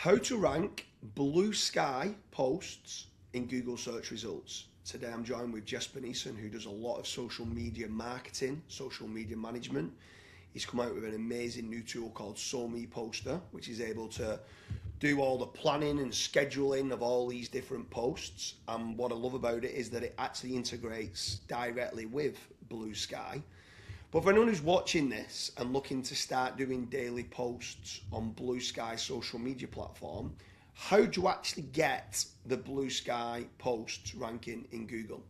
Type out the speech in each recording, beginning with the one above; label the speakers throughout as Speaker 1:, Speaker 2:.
Speaker 1: How to rank blue sky posts in Google search results. Today I'm joined with Jesper Nissen, who does a lot of social media marketing, social media management. He's come out with an amazing new tool called SoMePoster, which is able to do all the planning and scheduling of all these different posts. And what I love about it is that it actually integrates directly with Blue Sky. But for anyone who's watching this and looking to start doing daily posts on Blue Sky social media platform, how do you actually get the Blue Sky posts ranking in Google?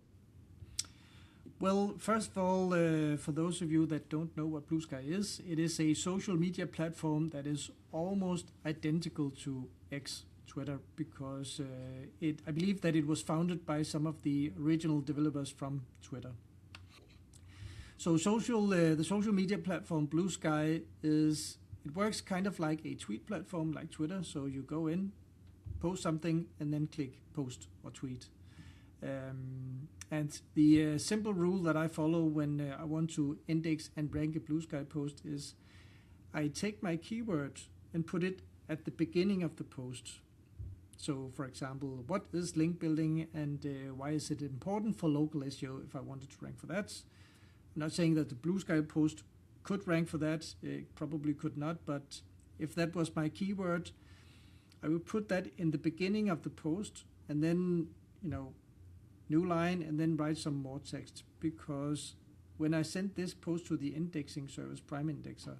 Speaker 2: Well, first of all, for those of you that don't know what Blue Sky is, it is a social media platform that is almost identical to X, Twitter, because I believe that it was founded by some of the original developers from Twitter. So the social media platform Blue Sky it works kind of like a tweet platform like Twitter. So you go in, post something, and then click post or tweet. And the simple rule that I follow when I want to index and rank a Blue Sky post is I take my keyword and put it at the beginning of the post. So, for example, what is link building and why is it important for local SEO if I wanted to rank for that? I'm not saying that the Blue Sky post could rank for that. It probably could not, but if that was my keyword, I would put that in the beginning of the post and then, new line and then write some more text, because when I send this post to the indexing service, Prime Indexer,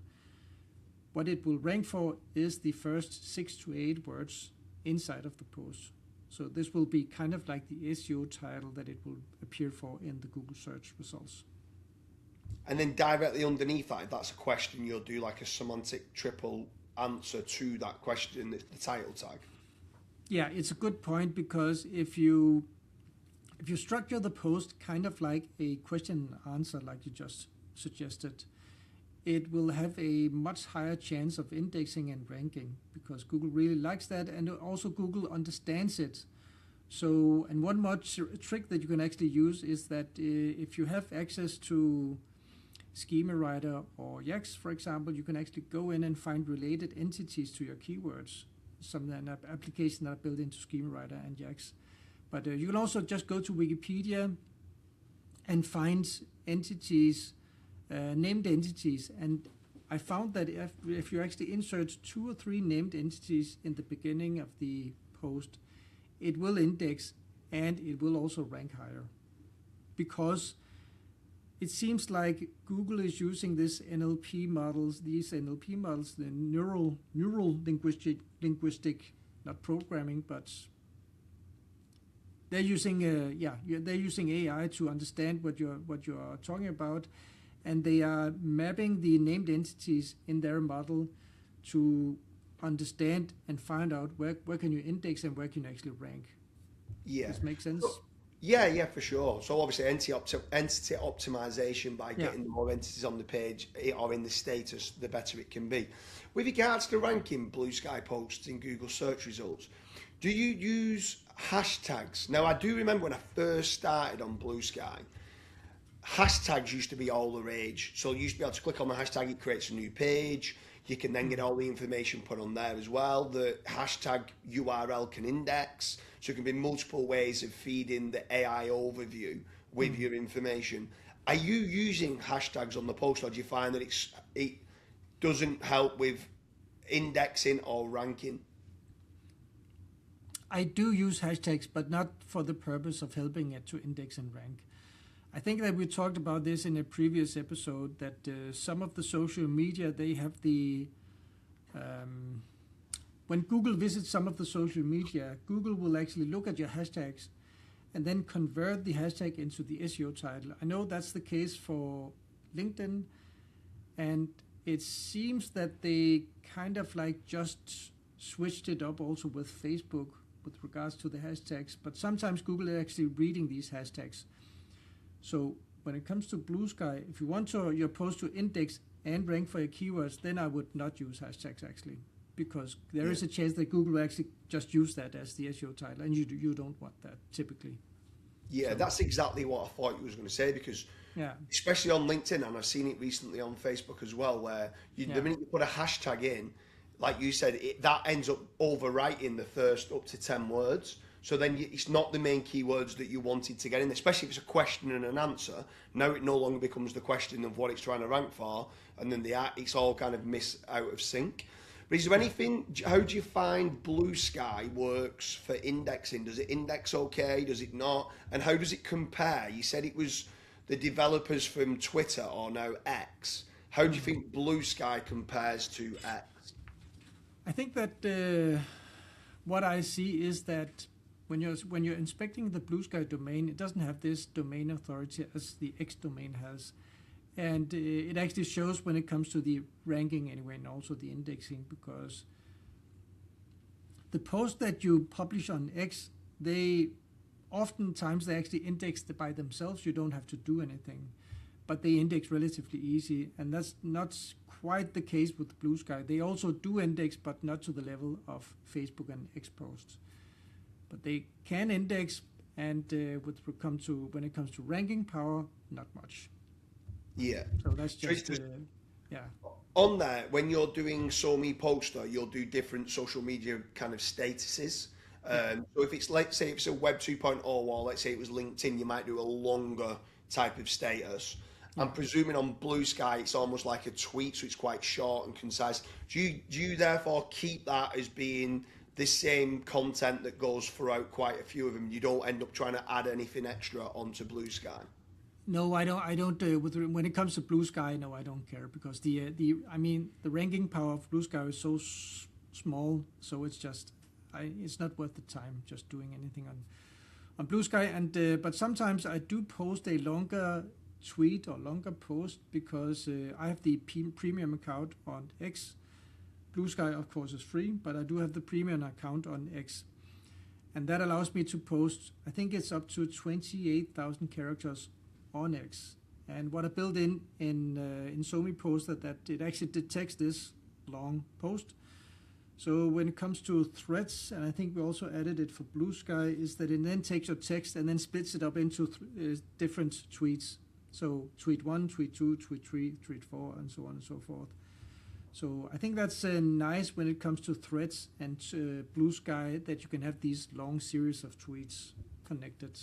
Speaker 2: what it will rank for is the first 6 to 8 words inside of the post. So this will be kind of like the SEO title that it will appear for in the Google search results.
Speaker 1: And then directly underneath that, if that's a question, you'll do like a semantic triple answer to that question, the title tag.
Speaker 2: Yeah, it's a good point, because if you structure the post kind of like a question and answer, like you just suggested, it will have a much higher chance of indexing and ranking, because Google really likes that, and also Google understands it. So, and one more trick that you can actually use is that if you have access to Schema Writer or Yax, for example, you can actually go in and find related entities to your keywords. Some applications that are built into Schema Writer and Yax. But you can also just go to Wikipedia and find entities, named entities. And I found that if you actually insert 2 or 3 named entities in the beginning of the post, it will index and it will also rank higher. Because it seems like Google is using these NLP models, the neural linguistic, not programming, but they're using AI to understand what you're talking about, and they are mapping the named entities in their model to understand and find out where can you index and where can you actually rank.
Speaker 1: Yeah.
Speaker 2: Does this make sense?
Speaker 1: Yeah, for sure. So obviously entity optimization, by getting more entities on the page or in the status, the better it can be. With regards to ranking Blue Sky posts in Google search results, do you use hashtags? Now, I do remember when I first started on Blue Sky, hashtags used to be all the rage. So you used to be able to click on the hashtag, it creates a new page. You can then get all the information put on there as well. The hashtag URL can index. So it can be multiple ways of feeding the AI overview with your information. Are you using hashtags on the post, or do you find that it doesn't help with indexing or ranking?
Speaker 2: I do use hashtags, but not for the purpose of helping it to index and rank. I think that we talked about this in a previous episode, that some of the social media, they have when Google visits some of the social media, Google will actually look at your hashtags and then convert the hashtag into the SEO title. I know that's the case for LinkedIn, and it seems that they kind of like just switched it up also with Facebook with regards to the hashtags, but sometimes Google is actually reading these hashtags. So when it comes to Blue Sky, if you want your post to index and rank for your keywords, then I would not use hashtags actually, because there is a chance that Google will actually just use that as the SEO title, and you don't want that typically.
Speaker 1: Yeah, so that's exactly what I thought you was going to say, because especially on LinkedIn, and I've seen it recently on Facebook as well, where the minute you put a hashtag in, like you said, that ends up overwriting the first up to 10 words. So then it's not the main keywords that you wanted to get in, especially if it's a question and an answer. Now it no longer becomes the question of what it's trying to rank for, and then it's all kind of out of sync. But is there anything, how do you find Bluesky works for indexing? Does it index okay? Does it not? And how does it compare? You said it was the developers from Twitter, or now X. How do you think Bluesky compares to X?
Speaker 2: I think that what I see is that when you're inspecting the Bluesky domain, it doesn't have this domain authority as the X domain has. And it actually shows when it comes to the ranking anyway, and also the indexing, because the posts that you publish on X, oftentimes they actually index by themselves. You don't have to do anything, but they index relatively easy, and that's not quite the case with Bluesky. They also do index, but not to the level of Facebook and X posts. But they can index, and when it comes to ranking power, not much.
Speaker 1: Yeah.
Speaker 2: So that's just yeah.
Speaker 1: On there, when you're doing SoMePoster, you'll do different social media kind of statuses. So if it's, let's say, if it's a Web 2.0, or let's say it was LinkedIn, you might do a longer type of status. I'm presuming on Bluesky it's almost like a tweet, so it's quite short and concise. Do you therefore keep that as being the same content that goes throughout quite a few of them? You don't end up trying to add anything extra onto Bluesky?
Speaker 2: No, I don't. When it comes to Bluesky, no, I don't care, because the ranking power of Bluesky is so small, so it's just it's not worth the time just doing anything on Bluesky. And but sometimes I do post a longer tweet or longer post, because I have the premium account on X. Bluesky, of course, is free, but I do have the premium account on X, and that allows me to post, I think it's up to 28,000 characters on X. And what I built in SoMePoster, that it actually detects this long post. So when it comes to threads, and I think we also added it for Bluesky, is that it then takes your text and then splits it up into different tweets. So tweet 1, tweet 2, tweet 3, tweet 4, and so on and so forth. So I think that's nice when it comes to threads and Bluesky, that you can have these long series of tweets connected.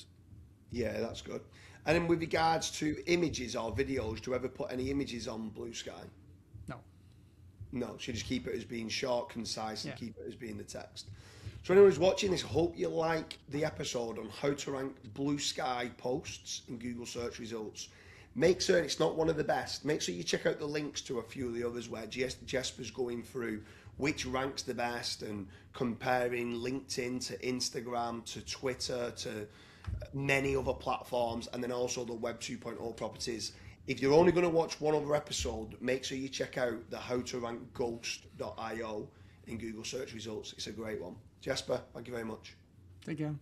Speaker 1: Yeah, that's good. And then with regards to images or videos, do you ever put any images on Bluesky?
Speaker 2: No.
Speaker 1: No, so you just keep it as being short, concise, and keep it as being the text. So anyone who's watching this, hope you like the episode on how to rank Bluesky posts in Google search results. Make certain it's not one of the best. Make sure you check out the links to a few of the others where Jesper's going through which ranks the best and comparing LinkedIn to Instagram to Twitter to many other platforms, and then also the Web 2.0 properties. If you're only going to watch one other episode, make sure you check out the How to Rank Ghost.io in Google search results. It's a great one. Jesper, thank you very much.
Speaker 2: Take care.